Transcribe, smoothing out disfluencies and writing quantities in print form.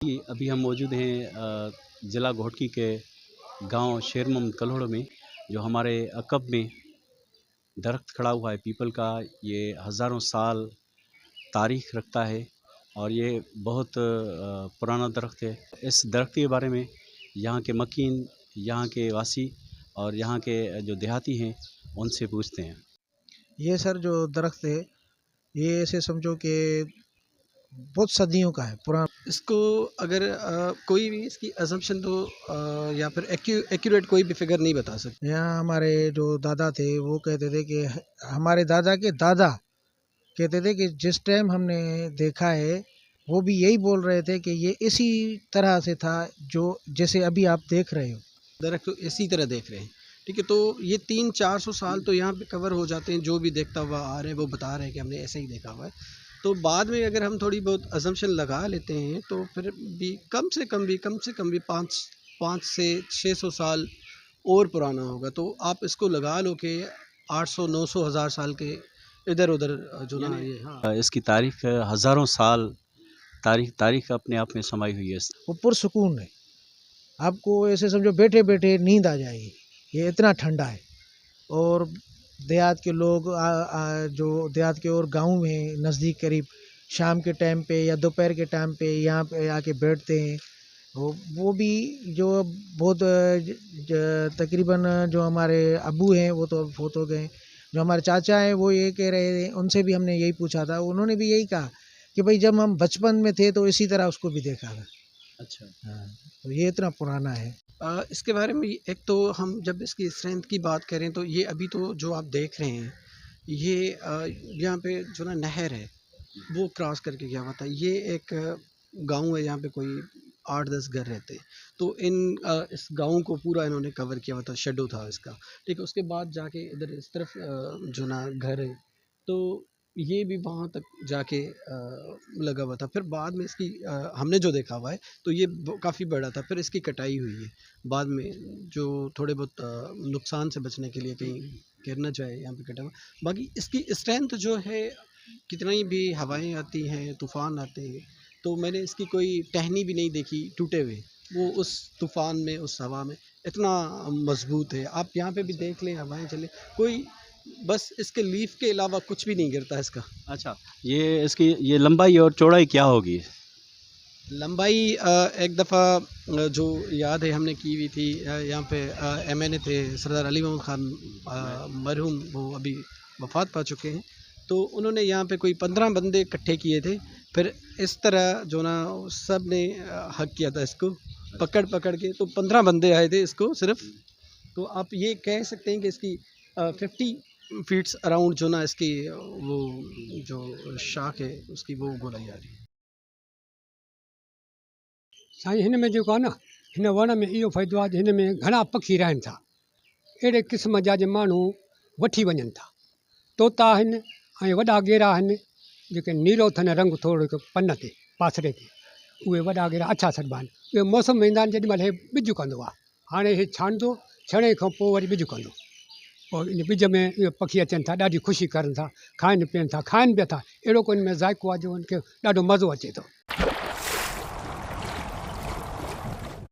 ये अभी हम मौजूद हैं ज़िला घोटकी के गांव शेरमम कल्होड़ में, जो हमारे अकब में दरख्त खड़ा हुआ है पीपल का। ये हज़ारों साल तारीख़ रखता है और ये बहुत पुराना दरख्त है। इस दरख्त के बारे में यहाँ के मकीन, यहाँ के वासी और यहाँ के जो देहाती हैं, उनसे पूछते हैं। ये सर जो दरख्त है, ये ऐसे समझो कि बहुत सदियों का है, पुराना। इसको अगर कोई भी इसकी असम्पशन तो या फिर एक्यूरेट कोई भी फिगर नहीं बता सकते। यहाँ हमारे जो दादा थे वो कहते थे कि हमारे दादा के दादा कहते थे कि जिस टाइम हमने देखा है वो भी यही बोल रहे थे कि ये इसी तरह से था जो जैसे अभी आप देख रहे हो। दरख्त तो इसी तरह देख रहे हैं, ठीक है। तो ये 300-400 साल तो यहाँ पे कवर हो जाते हैं। जो भी देखता हुआ आ रहे हैं वो बता रहे हैं कि हमने ऐसे ही देखा हुआ है। तो बाद में अगर हम थोड़ी बहुत असम्पशन लगा लेते हैं तो फिर भी कम से कम भी 5 से 600 साल और पुराना होगा। तो आप इसको लगा लो कि 800, 900, 1000 साल के इधर उधर जो ना ये। हाँ, इसकी तारीख़ हज़ारों साल तारीख़ अपने आप में समाई हुई है। वो पुरसुकून है, आपको ऐसे समझो बैठे बैठे नींद आ जाएगी, ये इतना ठंडा है। और देहात के लोग जो देहात के और गाँव में नज़दीक करीब शाम के टाइम पे या दोपहर के टाइम पे यहाँ पे आके बैठते हैं। वो भी जो बहुत तकरीबन जो हमारे अब्बू हैं वो तो अब फौत हो गए। जो हमारे चाचा हैं वो ये कह रहे थे, उनसे भी हमने यही पूछा था, उन्होंने भी यही कहा कि भाई जब हम बचपन में थे तो इसी तरह उसको भी देखा था। अच्छा। हाँ, तो ये इतना पुराना है। इसके बारे में एक तो हम जब इसकी स्ट्रेंथ की बात करें तो ये अभी तो जो आप देख रहे हैं ये यहाँ पे जो ना नहर है वो क्रॉस करके गया हुआ था। ये एक गांव है, यहाँ पे कोई 8-10 घर रहते हैं। तो इस गांव को पूरा इन्होंने कवर किया हुआ था, शेडो था इसका, ठीक है। उसके बाद जाके इधर इस तरफ जो ना घर है, तो ये भी वहाँ तक जाके लगा हुआ था। फिर बाद में इसकी हमने जो देखा हुआ है तो ये काफ़ी बड़ा था। फिर इसकी कटाई हुई है बाद में, जो थोड़े बहुत नुकसान से बचने के लिए कहीं गिर ना जाए, यहाँ पे कटा हुआ। बाकी इसकी स्ट्रेंथ जो है, कितनी भी हवाएं आती हैं, तूफ़ान आते हैं, तो मैंने इसकी कोई टहनी भी नहीं देखी टूटे हुए। वो उस तूफ़ान में, उस हवा में इतना मजबूत है। आप यहाँ पे भी देख लें, हवाएं चले, कोई बस इसके लीफ के अलावा कुछ भी नहीं गिरता इसका। अच्छा, ये इसकी ये लंबाई और चौड़ाई क्या होगी? लंबाई एक दफ़ा जो याद है हमने की हुई थी, यहाँ पे एमएनए थे सरदार अली मोहम्मद खान मरहूम, वो अभी वफ़ात पा चुके हैं। तो उन्होंने यहाँ पे कोई 15 बंदे इकट्ठे किए थे। फिर इस तरह जो ना सब ने हक किया था इसको पकड़ पकड़ के। तो 15 बंदे आए थे इसको सिर्फ। तो आप ये कह सकते हैं कि इसकी 50 फीट्स अराउंड जो ना इसकी वो जो शाख है उसकी वो गोलाई आ रही है। साईं, हिन में जेको आहे न, हिन वण में इहो फ़ाइदो आहे, हिन में घणा पखी रहनि था। अहिड़े क़िस्म जा जे माण्हू वठी वञनि था। तोता आहिनि ऐं वॾा गेरा आहिनि, जेके नीरो अथनि रंग थोरो हिकु पन ते पासरे ते, उहे वॾा गेरा अछा सॾिबा आहिनि। उहे मौसम में ईंदा आहिनि जेॾीमहिल हे ॿिजु कंदो आहे। हाणे हे छाणंदो, छणे खां पोइ वरी ॿिजु कंदो। पोइ इन ॿिज में इहे पखी अचनि था, ॾाढी ख़ुशी करनि था, खाइनि पीअनि था, खाइनि पिया था। अहिड़ो को इन में ज़ाइक़ो आहे जो उनखे ॾाढो मज़ो अचे थो।